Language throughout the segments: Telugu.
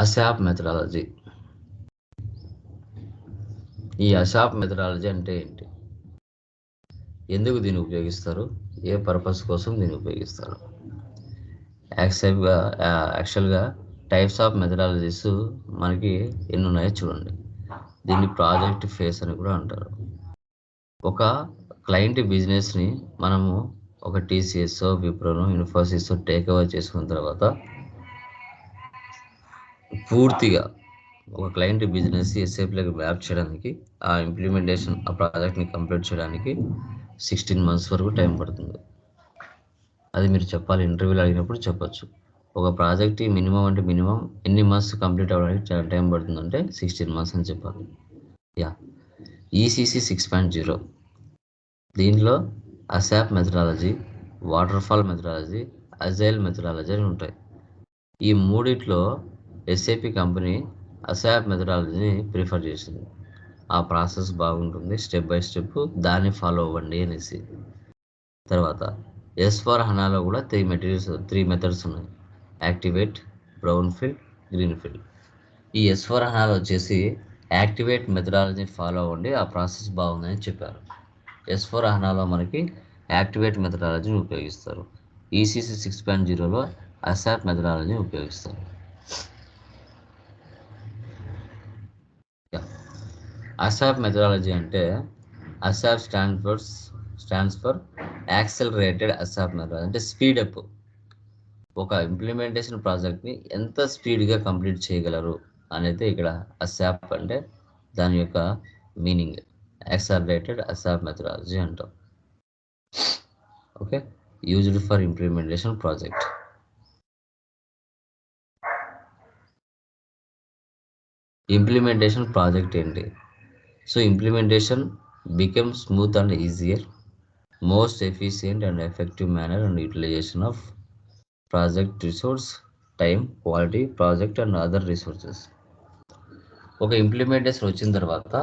ASAP methodology. ఈ అసాప్ మెథడాలజీ అంటే ఏంటి, ఎందుకు దీన్ని ఉపయోగిస్తారు, ఏ పర్పస్ కోసం దీన్ని ఉపయోగిస్తారు? యాక్చువల్గా టైప్స్ ఆఫ్ మెథడాలజీస్ మనకి ఎన్ని ఉన్నాయో చూడండి. దీన్ని ప్రాజెక్ట్ ఫేస్ అని కూడా అంటారు. ఒక క్లయింట్ బిజినెస్ని మనము ఒక టీసీఎస్, విప్రోను, ఇన్ఫోసిస్ టేక్ ఓవర్ చేసుకున్న తర్వాత పూర్తిగా ఒక క్లయింట్ బిజినెస్ ఎస్ఏపీలోకి మ్యాప్ చేయడానికి, ఆ ఇంప్లిమెంటేషన్, ఆ ప్రాజెక్ట్ని కంప్లీట్ చేయడానికి 16 months వరకు టైం పడుతుంది. అది మీరు చెప్పాలి, ఇంటర్వ్యూలో అడిగినప్పుడు చెప్పొచ్చు. ఒక ప్రాజెక్ట్ మినిమం అంటే మినిమం ఎన్ని మంత్స్ కంప్లీట్ అవ్వడానికి చాలా టైం పడుతుందంటే 16 months అని చెప్పాలి. ఈసీసీ 6.0 దీనిలో ASAP methodology, waterfall methodology, agile methodology అని ఉంటాయి. ఈ మూడిట్లో ఎస్ఏపి కంపెనీ అసాప్ మెథడాలజీని ప్రిఫర్ చేసింది. ఆ ప్రాసెస్ బాగుంటుంది, స్టెప్ బై స్టెప్ దాన్ని ఫాలో అవ్వండి అనేసి. తర్వాత S/4HANAలో కూడా 3 మెథడ్స్ ఉన్నాయి: activate, brown field, green field. ఈ S/4HANAలో వచ్చేసి యాక్టివేట్ మెథడాలజీని ఫాలో అవ్వండి, ఆ ప్రాసెస్ బాగుందని చెప్పారు. S/4HANAలో మనకి యాక్టివేట్ మెథడాలజీని ఉపయోగిస్తారు. ఈసీసీ 6.0లో అసాప్ మెథడాలజీని ఉపయోగిస్తారు. అసాప్ మెథడాలజీ అంటే ASAP stands for యాక్సెలరేటెడ్ ASAP methodology. అంటే స్పీడప్. ఒక ఇంప్లిమెంటేషన్ ప్రాజెక్ట్ని ఎంత స్పీడ్గా కంప్లీట్ చేయగలరు అనేది ఇక్కడ అసాప్ అంటే దాని యొక్క మీనింగ్. యాక్సెలరేటెడ్ అసాప్ మెథడాలజీ అంటాం. Okay, used for implementation project. Implementation project ఏంటి? So implementation become smooth and easier, most efficient and effective manner and utilization of project resource, time, quality, project and other resources. ఒక ఇంప్లిమెంటేషన్ వచ్చిన తర్వాత,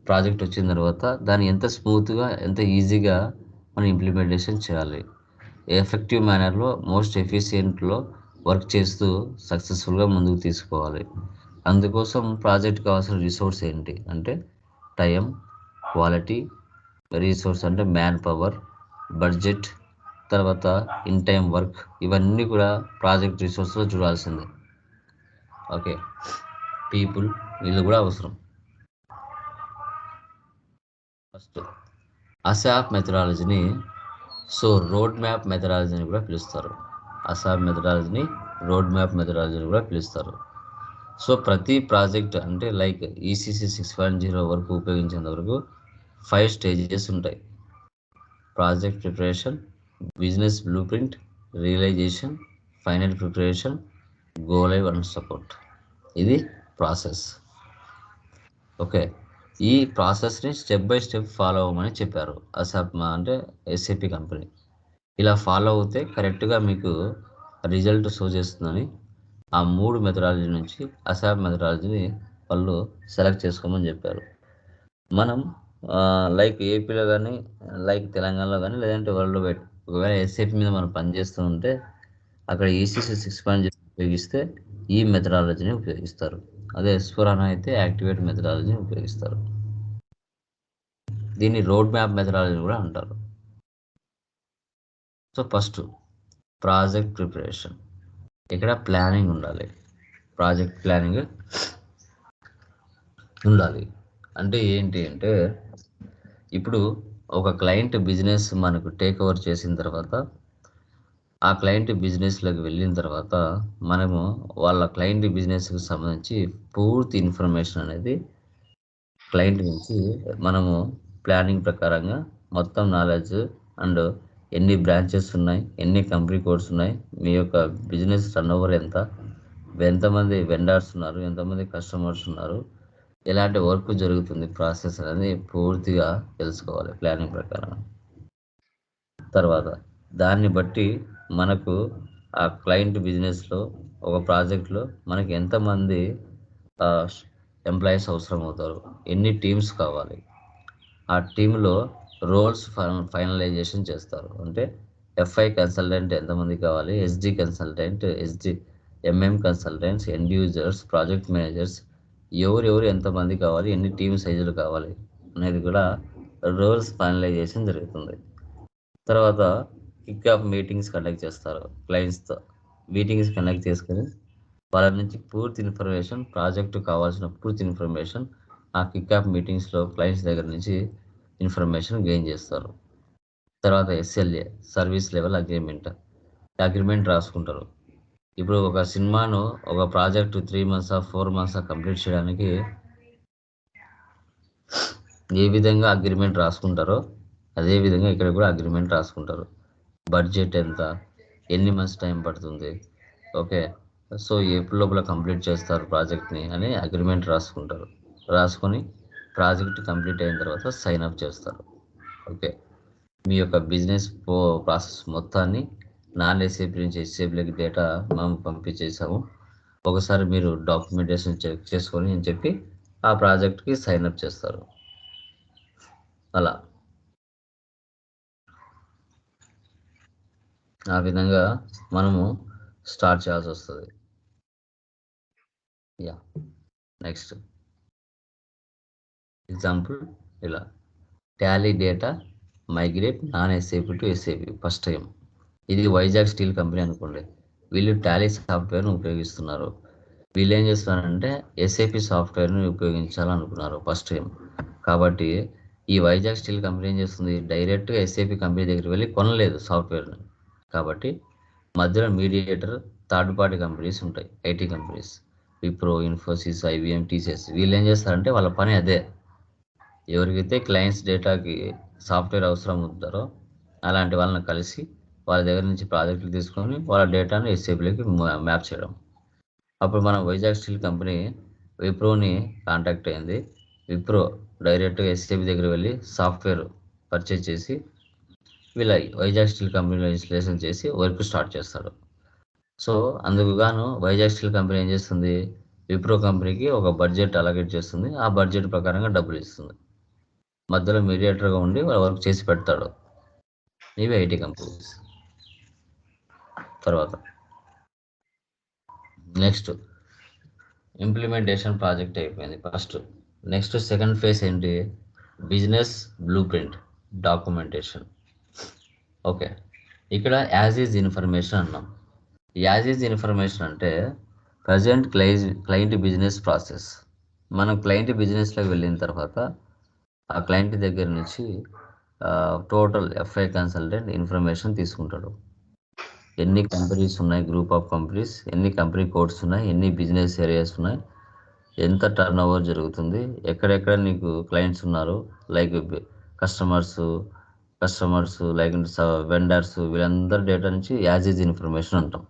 ప్రాజెక్ట్ వచ్చిన తర్వాత దాన్ని ఎంత స్మూత్గా, ఎంత ఈజీగా మనం ఇంప్లిమెంటేషన్ చేయాలి, ఎఫెక్టివ్ మేనర్లో, మోస్ట్ ఎఫిషియెంట్లో వర్క్ చేస్తూ సక్సెస్ఫుల్గా ముందుకు తీసుకోవాలి. అందుకోసం ప్రాజెక్ట్ కావాల్సిన రిసోర్స్ ఏంటి అంటే టైం, క్వాలిటీ, రీసోర్స్ అంటే మ్యాన్ పవర్, బడ్జెట్, తర్వాత ఇన్ టైం వర్క్, ఇవన్నీ కూడా ప్రాజెక్ట్ రిసోర్స్లో చూడాల్సిందే. ఓకే, పీపుల్, వీళ్ళు కూడా అవసరం. ఫస్ట్ అసాప్ మెథడాలజీని రోడ్ మ్యాప్ మెథడాలజీని కూడా పిలుస్తారు. అసాప్ మెథడాలజీని రోడ్ మ్యాప్ మెథడాలజీని కూడా పిలుస్తారు. సో ప్రతి ప్రాజెక్ట్ అంటే లైక్ ఈసీసీ 6.0 వరకు ఉపయోగించేంత వరకు 5 stages ఉంటాయి: project preparation, business blueprint, realisation, final preparation, go live and support. ఇది ప్రాసెస్. ఓకే, ఈ ప్రాసెస్ని స్టెప్ బై స్టెప్ ఫాలో అవ్వమని చెప్పారు అసాప్ అంటే ఎస్ఏపి కంపెనీ. ఇలా ఫాలో అవుతే కరెక్ట్గా మీకు రిజల్ట్ షో చేస్తుందని ఆ 3 మెథడాలజీ నుంచి అసాప్ మెథడాలజీని వాళ్ళు సెలెక్ట్ చేసుకోమని చెప్పారు. మనం లైక్ ఏపీలో కానీ, లైక్ తెలంగాణలో కానీ, లేదంటే వరల్డ్ వైడ్ ఒకవేళ ఎస్ఏపి మీద మనం పనిచేస్తూ ఉంటే అక్కడ ఈసీసీ 6.0 ఉపయోగిస్తే ఈ మెథడాలజీని ఉపయోగిస్తారు. అదే S/4HANA అయితే యాక్టివేట్ మెథడాలజీని ఉపయోగిస్తారు. దీన్ని రోడ్ మ్యాప్ మెథడాలజీ కూడా అంటారు. So first project preparation. ఇక్కడ ప్లానింగ్ ఉండాలి, ప్రాజెక్ట్ ప్లానింగ్ ఉండాలి. అంటే ఏంటి అంటే ఇప్పుడు ఒక క్లయింట్ బిజినెస్ మనకు టేక్ ఓవర్ చేసిన తర్వాత, ఆ క్లయింట్ బిజినెస్లోకి వెళ్ళిన తర్వాత మనము వాళ్ళ క్లయింట్ బిజినెస్కి సంబంధించి పూర్తి ఇన్ఫర్మేషన్ అనేది క్లయింట్ నుంచి మనము ప్లానింగ్ ప్రకారంగా మొత్తం నాలెడ్జ్ అండ్ ఎన్ని బ్రాంచెస్ ఉన్నాయి, ఎన్ని కంపెనీ కోడ్స్ ఉన్నాయి, మీ యొక్క బిజినెస్ టర్నోవర్ ఎంత, ఎంతమంది వెండర్స్ ఉన్నారు, ఎంతమంది కస్టమర్స్ ఉన్నారు, ఎలాంటి వర్క్ జరుగుతుంది, ప్రాసెస్ అనేది పూర్తిగా తెలుసుకోవాలి ప్లానింగ్ ప్రకారం. తర్వాత దాన్ని బట్టి మనకు ఆ క్లయింట్ బిజినెస్లో ఒక ప్రాజెక్ట్లో మనకి ఎంతమంది ఎంప్లాయీస్ అవసరం అవుతారు, ఎన్ని టీమ్స్ కావాలి, ఆ టీంలో రోల్స్ ఫైనలైజేషన్ చేస్తారు. అంటే ఎఫ్ఐ కన్సల్టెంట్ ఎంతమంది కావాలి, SD consultant, SD consultants, end users, project managers, ఎవరెవరు ఎంతమంది కావాలి, ఎన్ని టీమ్ సైజులు కావాలి అనేది కూడా రోల్స్ ఫైనలైజేషన్ జరుగుతుంది. తర్వాత కిక్ ఆఫ్ మీటింగ్స్ కండక్ట్ చేస్తారు క్లయింట్స్తో. మీటింగ్స్ కండక్ట్ చేసుకొని వాళ్ళ నుంచి పూర్తి ఇన్ఫర్మేషన్, ప్రాజెక్టు కావాల్సిన పూర్తి ఇన్ఫర్మేషన్ ఆ కిక్ ఆఫ్ మీటింగ్స్లో క్లయింట్స్ దగ్గర నుంచి ఇన్ఫర్మేషన్ గెయిన్ చేస్తారు. తర్వాత ఎస్ఎల్ఏ, సర్వీస్ లెవెల్ అగ్రిమెంట్ రాసుకుంటారు. ఇప్పుడు ఒక సినిమాను, ఒక ప్రాజెక్టు 3 months 4 months కంప్లీట్ చేయడానికి ఏ విధంగా అగ్రిమెంట్ రాసుకుంటారో అదే విధంగా ఇక్కడ కూడా అగ్రిమెంట్ రాసుకుంటారు. బడ్జెట్ ఎంత, ఎన్ని మంత్స్ టైం పడుతుంది, ఓకే, సో ఎప్పుడు లోపల కంప్లీట్ చేస్తారు ప్రాజెక్ట్ని అని అగ్రిమెంట్ రాసుకుంటారు. రాసుకొని ప్రాజెక్ట్ కంప్లీట్ అయిన తర్వాత సైన్ అప్ చేస్తారు. ఓకే, మీ యొక్క బిజినెస్ ప్రాసెస్ మొత్తాన్ని నాన్ ఎస్ఏపీ నుంచి ఎస్ఏపీలకి డేటా మేము పంపించేసాము, ఒకసారి మీరు డాక్యుమెంటేషన్ చెక్ చేసుకొని అని చెప్పి ఆ ప్రాజెక్ట్కి సైన్ అప్ చేస్తారు. అలా ఆ విధంగా మనము స్టార్ట్ చేయాల్సి వస్తుంది. యా, నెక్స్ట్ ఎగ్జాంపుల్ ఇలా Tally data migrate non SAP to SAP first time. ఇది వైజాగ్ స్టీల్ కంపెనీ అనుకోండి, వీళ్ళు టాలీ సాఫ్ట్వేర్ను ఉపయోగిస్తున్నారు. వీళ్ళు ఏం చేస్తున్నారంటే ఎస్ఏపీ సాఫ్ట్వేర్ని ఉపయోగించాలనుకున్నారు ఫస్ట్ టైం. కాబట్టి ఈ వైజాగ్ స్టీల్ కంపెనీ ఏం చేస్తుంది, డైరెక్ట్గా ఎస్ఏపీ కంపెనీ దగ్గరికి వెళ్ళి కొనలేదు సాఫ్ట్వేర్ని. కాబట్టి మధ్యలో మీడియేటర్ థర్డ్ పార్టీ కంపెనీస్ ఉంటాయి, IT companies, Wipro, Infosys, IBM, TCS. వీళ్ళు ఏం చేస్తారంటే వాళ్ళ పని అదే, ఎవరికైతే క్లయింట్స్ డేటాకి సాఫ్ట్వేర్ అవసరం ఉంటుందో అలాంటి వాళ్ళని కలిసి వాళ్ళ దగ్గర నుంచి ప్రాజెక్టులు తీసుకొని వాళ్ళ డేటాను ఎస్ఏపీలోకి మ్యాప్ చేయడం. అప్పుడు మనం వైజాగ్ స్టీల్ కంపెనీ విప్రోని కాంటాక్ట్ అయింది. విప్రో డైరెక్ట్గా ఎస్ఏపీ దగ్గర వెళ్ళి సాఫ్ట్వేర్ పర్చేజ్ చేసి వీళ్ళ వైజాగ్ స్టీల్ కంపెనీలో ఇన్స్టలేషన్ చేసి వర్క్ స్టార్ట్ చేస్తాడు. సో అందుకు గాను వైజాగ్ స్టీల్ కంపెనీ ఏం చేస్తుంది, విప్రో కంపెనీకి ఒక బడ్జెట్ అలొకేట్ చేస్తుంది. ఆ బడ్జెట్ ప్రకారంగా డబ్బులు ఇస్తుంది. మధ్యలో మీడియేటర్గా ఉండి వాళ్ళ వర్క్ చేసి పెడతాడు. ఇవి ఐటీ కంపెనీస్. తర్వాత నెక్స్ట్ ఇంప్లిమెంటేషన్ ప్రాజెక్ట్ అయిపోయింది ఫస్ట్. నెక్స్ట్ సెకండ్ ఫేజ్ ఏంటి, business blue print documentation. Okay, ఇక్కడ యాజ్ ఈజ్ ఇన్ఫర్మేషన్ అన్నాం. యాజ్ ఈజ్ ఇన్ఫర్మేషన్ అంటే ప్రజెంట్ క్లయింట్ బిజినెస్ ప్రాసెస్. మనం క్లయింట్ బిజినెస్లోకి వెళ్ళిన తర్వాత ఆ క్లయింట్ దగ్గర నుంచి టోటల్ ఎఫ్ఐ కన్సల్టెంట్ ఇన్ఫర్మేషన్ తీసుకుంటాడు. ఎన్ని కంపెనీస్ ఉన్నాయి, గ్రూప్ ఆఫ్ కంపెనీస్, ఎన్ని కంపెనీ కోడ్స్ ఉన్నాయి, ఎన్ని బిజినెస్ ఏరియాస్ ఉన్నాయి, ఎంత టర్న్ ఓవర్ జరుగుతుంది, ఎక్కడెక్కడ నీకు క్లయింట్స్ ఉన్నారు, లైక్ కస్టమర్స్ లైక్ వెండర్స్, వీళ్ళందరి డేటా నుంచి యాజ్ ఈజ్ ఇన్ఫర్మేషన్ అంటాం.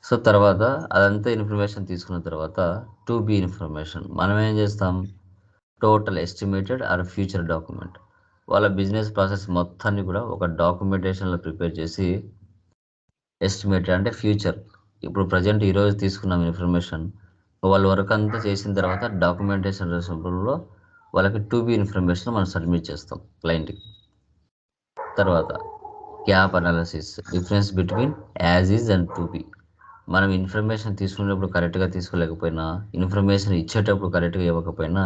సో తర్వాత అదంతా ఇన్ఫర్మేషన్ తీసుకున్న తర్వాత టు బి ఇన్ఫర్మేషన్ మనం ఏం చేస్తాం, total estimated or future document. వాళ్ళ బిజినెస్ ప్రాసెస్ మొత్తాన్ని కూడా ఒక డాక్యుమెంటేషన్లో ప్రిపేర్ చేసి ఎస్టిమేటెడ్ అంటే ఫ్యూచర్. ఇప్పుడు ప్రజెంట్ ఈరోజు తీసుకున్నాం ఇన్ఫర్మేషన్, వాళ్ళ వర్క్ అంతా చేసిన తర్వాత డాక్యుమెంటేషన్ రూపంలో వాళ్ళకి టు బి ఇన్ఫర్మేషన్ మనం సబ్మిట్ చేస్తాం క్లయింట్కి. తర్వాత gap analysis, difference between as is and to be. మనం ఇన్ఫర్మేషన్ తీసుకునేటప్పుడు కరెక్ట్గా తీసుకోలేకపోయినా, ఇన్ఫర్మేషన్ ఇచ్చేటప్పుడు కరెక్ట్గా ఇవ్వకపోయినా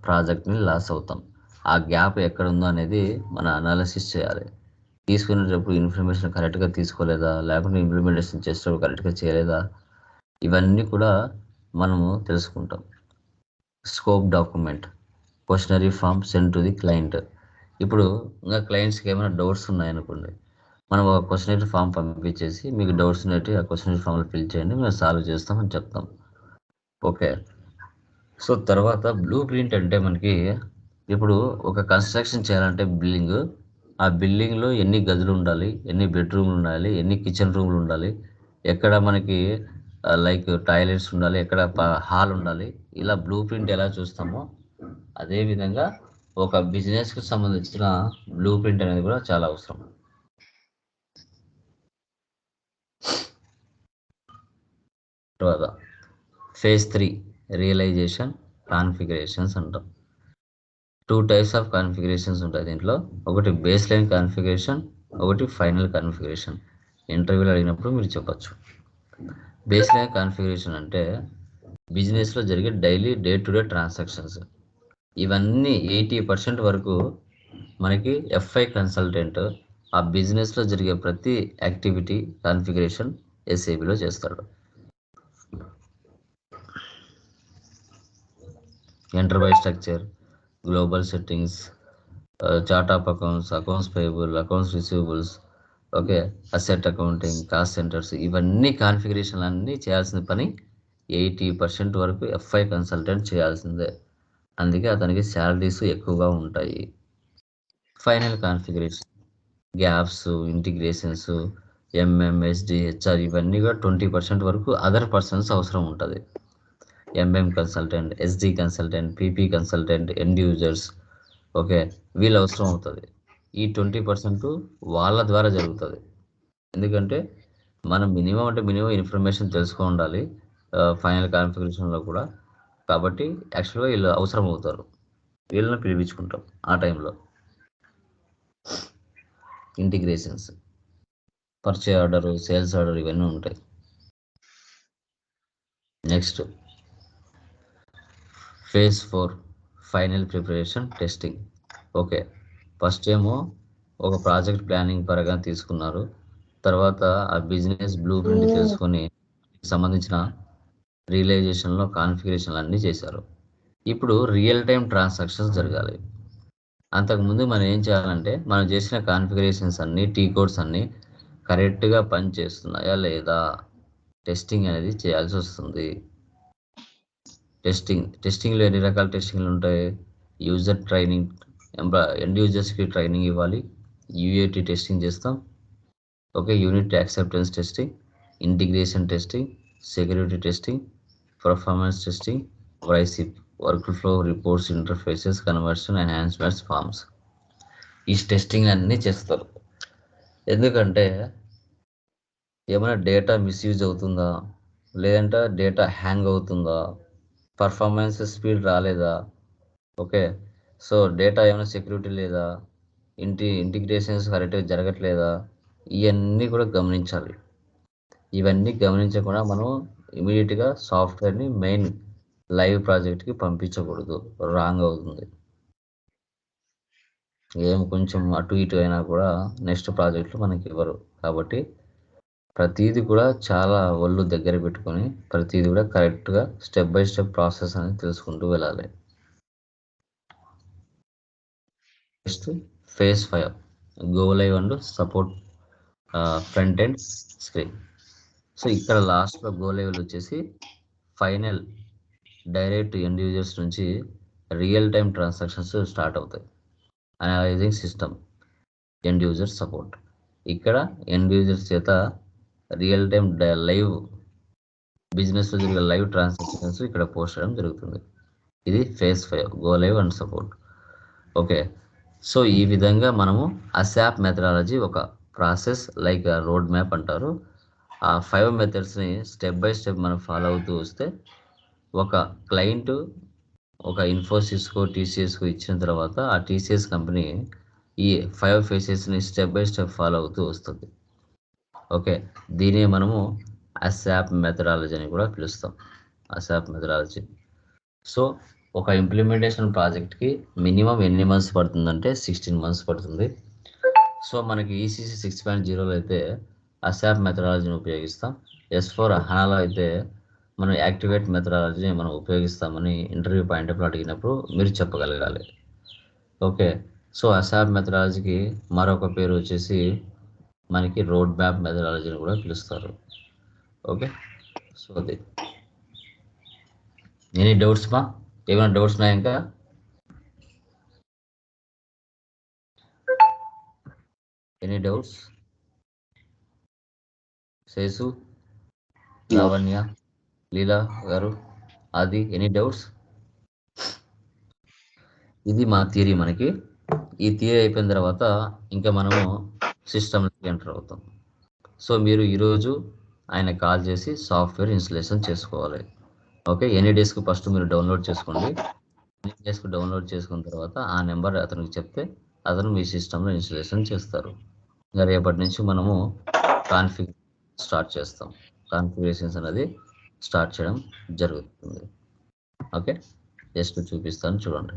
ప్రాజెక్ట్ని లాస్ అవుతాం. ఆ గ్యాప్ ఎక్కడ ఉందో అనేది మనం అనాలిసిస్ చేయాలి. తీసుకునేటప్పుడు ఇన్ఫర్మేషన్ కరెక్ట్గా తీసుకోలేదా, లేకుంటే ఇంప్లిమెంటేషన్ చేసేటప్పుడు కరెక్ట్గా చేయలేదా, ఇవన్నీ కూడా మనము తెలుసుకుంటాం. Scope document, questionnaire form send to the client. ఇప్పుడు ఇంకా క్లయింట్స్కి ఏమైనా డౌట్స్ ఉన్నాయనుకోండి, మనం ఒక క్వశ్చనరీ ఫామ్ పంపించేసి మీకు డౌట్స్ ఉన్నట్టు ఆ క్వశ్చనరీ ఫామ్లో ఫిల్ చేయండి, మేము సాల్వ్ చేస్తామని చెప్తాం. ఓకే, సో తర్వాత బ్లూ ప్రింట్ అంటే మనకి ఇప్పుడు ఒక కన్స్ట్రక్షన్ చేయాలంటే బిల్డింగ్, ఆ బిల్డింగ్లో ఎన్ని గదులు ఉండాలి, ఎన్ని బెడ్రూమ్లు ఉండాలి, ఎన్ని కిచెన్ రూమ్లు ఉండాలి, ఎక్కడ మనకి లైక్ టాయిలెట్స్ ఉండాలి, ఎక్కడ హాల్ ఉండాలి, ఇలా బ్లూ ప్రింట్ ఎలా చూస్తామో అదేవిధంగా ఒక బిజినెస్కి సంబంధించిన బ్లూ ప్రింట్ అనేది కూడా చాలా అవసరం. తర్వాత ఫేజ్ 3 రియలైజేషన్ కాన్ఫిగరేషన్స్ అంటాం. 2 types ఆఫ్ కాన్ఫిగరేషన్స్ ఉంటాయి దీంట్లో. ఒకటి బేస్ లైన్ కాన్ఫిగరేషన్, ఒకటి ఫైనల్ కాన్ఫిగరేషన్. ఇంటర్వ్యూలో అడిగినప్పుడు మీరు చెప్పచ్చు. బేసిక్ కాన్ఫిగరేషన్ అంటే బిజినెస్లో జరిగే daily day to day transactions. ఇవన్నీ 80% వరకు మనకి ఎఫ్ఐ కన్సల్టెంట్ ఆ బిజినెస్లో జరిగే ప్రతి యాక్టివిటీ కాన్ఫిగరేషన్ ఎస్ఏబిలో చేస్తాడు. Enterprise structure, global settings, chart of accounts, accounts payable, accounts receivables, okay, asset accounting, cost centres, ఇవన్నీ కాన్ఫిగరేషన్లు అన్నీ చేయాల్సిన పని 80% వరకు ఎఫ్ఐ కన్సల్టెంట్ చేయాల్సిందే. అందుకే అతనికి శాలరీస్ ఎక్కువగా ఉంటాయి. Final configuration, gaps, integrations, MM SD, HR, ఇవన్నీ కూడా 20% వరకు అదర్ పర్సన్స్ అవసరం ఉంటుంది. MM consultant, SD consultant, PP consultant, end users, okay, వీళ్ళు అవసరం అవుతుంది. ఈ 20% వాళ్ళ ద్వారా జరుగుతుంది. ఎందుకంటే మనం మినిమం ఇన్ఫర్మేషన్ తెలుసుకొని ఉండాలి ఫైనల్ కాన్ఫిగరేషన్లో కూడా. కాబట్టి యాక్చువల్గా వీళ్ళు అవసరం అవుతారు, వీళ్ళని పిలిపించుకుంటాం ఆ టైంలో. ఇంటిగ్రేషన్స్, పర్చే ఆర్డర్, సేల్స్ ఆర్డర్, ఇవన్నీ ఉంటాయి. Next phase 4 final preparation testing. Okay, first ఏమో ఒక ప్రాజెక్ట్ ప్లానింగ్ పరంగా తీసుకున్నారు. తర్వాత ఆ బిజినెస్ బ్లూ ప్రింట్ తెలుసుకొని సంబంధించిన రియలైజేషన్లో కాన్ఫిగరేషన్లు అన్నీ చేశారు. ఇప్పుడు రియల్ టైం ట్రాన్సాక్షన్స్ జరగాలి. అంతకుముందు మనం ఏం చేయాలంటే మనం చేసిన కాన్ఫిగరేషన్స్ అన్నీ, టీ కోడ్స్ అన్నీ కరెక్ట్గా పని చేస్తున్నాయా లేదా టెస్టింగ్ అనేది చేయాల్సి వస్తుంది. టెస్టింగ్లో ఎన్ని రకాల టెస్టింగ్లు ఉంటాయి? యూజర్ ట్రైనింగ్, ఎండ్ యూజర్స్కి ట్రైనింగ్ ఇవ్వాలి, యూఏటీ టెస్టింగ్ చేస్తాం, okay, unit acceptance testing, integration testing, security testing, performance testing, వైసిప్, workflow reports, interfaces, conversion, enhancements, forms. ఈ టెస్టింగ్ అన్నీ చేస్తారు. ఎందుకంటే ఏమైనా డేటా మిస్యూజ్ అవుతుందా, లేదంటే డేటా హ్యాంగ్ అవుతుందా, పర్ఫార్మెన్స్ స్పీడ్ రాలేదా, ఓకే, సో డేటా ఏమైనా సెక్యూరిటీ లేదా, ఇంటిగ్రేషన్స్ కరెక్ట్గా జరగట్లేదా, ఇవన్నీ కూడా గమనించాలి. ఇవన్నీ గమనించకుండా మనం ఇమీడియట్గా సాఫ్ట్వేర్ని మెయిన్ లైవ్ ప్రాజెక్ట్కి పంపించకూడదు, రాంగ్ అవుతుంది. ఏం కొంచెం అటు ఇటు అయినా కూడా నెక్స్ట్ ప్రాజెక్టులు మనకి ఇవ్వరు. కాబట్టి ప్రతిదీ కూడా చాలా ఒళ్ళు దగ్గర పెట్టుకొని ప్రతిదీ కూడా కరెక్ట్గా స్టెప్ బై స్టెప్ ప్రాసెస్ అనేది తెలుసుకుంటూ వెళ్ళాలి. Next phase 5 go live and support front end screen. So ఇక్కడ లాస్ట్లో గో లైవ్ వచ్చేసి ఫైనల్ డైరెక్ట్ ఎండ్ యూజర్స్ నుంచి రియల్ టైం ట్రాన్సాక్షన్స్ స్టార్ట్ అవుతాయి. Analysing system, end user support. ఇక్కడ ఎండ్ యూజర్స్ చేత రియల్ టైం లైవ్ బిజినెస్లో జరిగే లైవ్ ట్రాన్సాక్షన్స్ ఇక్కడ పోస్ట్ చేయడం జరుగుతుంది. ఇది phase 5 go live and support. Okay, so ఈ విధంగా మనము అసాప్ మెథడాలజీ ఒక ప్రాసెస్ లైక్ రోడ్ మ్యాప్ అంటారు. ఆ 5 మెథడ్స్ని స్టెప్ బై స్టెప్ మనం ఫాలో అవుతూ వస్తే ఒక క్లయింట్ ఒక ఇన్ఫోసిస్కో, టీసీఎస్కో ఇచ్చిన తర్వాత ఆ టీసీఎస్ కంపెనీ ఈ 5 ఫేసెస్ని స్టెప్ బై స్టెప్ ఫాలో అవుతూ వస్తుంది. ఓకే, దీన్ని మనము అసాప్ మెథడాలజీ అని కూడా పిలుస్తాం. ASAP methodology. సో ఒక ఇంప్లిమెంటేషన్ ప్రాజెక్ట్కి మినిమం ఎన్ని మంత్స్ పడుతుందంటే 16 మంత్స్ పడుతుంది. సో మనకి ఈసీసీ 6.0లో అయితే అసాప్ మెథడాలజీని ఉపయోగిస్తాం. S4 హనాలో అయితే మనం యాక్టివేట్ మెథడాలజీని మనం ఉపయోగిస్తామని ఇంటర్వ్యూ పాయింట్ ఆఫ్ అడిగినప్పుడు మీరు చెప్పగలగాలి. ఓకే, సో అసాప్ మెథడాలజీకి మరొక పేరు వచ్చేసి మనకి రోడ్ మ్యాప్ మెథడాలజీని కూడా పిలుస్తారు. ఓకే, సో అది. ఎనీ డౌట్స్ మా? ఏమైనా డౌట్స్ ఉన్నాయా ఇంకా? Any doubts? శేషు, లావణ్య, లీలా గారు, అది ఎనీ డౌట్స్? ఇది మా థియరీ. మనకి ఈ థియరీ అయిపోయిన తర్వాత ఇంకా మనము సిస్టమ్కి ఎంటర్ అవుతాం. సో మీరు ఈరోజు ఆయన కాల్ చేసి సాఫ్ట్వేర్ ఇన్స్టలేషన్ చేసుకోవాలి. ఓకే, ఎనీ డేస్కి ఫస్ట్ మీరు డౌన్లోడ్ చేసుకోండి. ఎనీ డేస్కి డౌన్లోడ్ చేసుకున్న తర్వాత ఆ నెంబర్ అతనికి చెప్తే అతను మీ సిస్టంలో ఇన్స్టలేషన్ చేస్తారు. ఇంకా రేపటి నుంచి మనము స్టార్ట్ చేస్తాం. కాన్ఫిగరేషన్స్ అనేది స్టార్ట్ చేయడం జరుగుతుంది. ఓకే, జస్ట్ చూపిస్తాను చూడండి.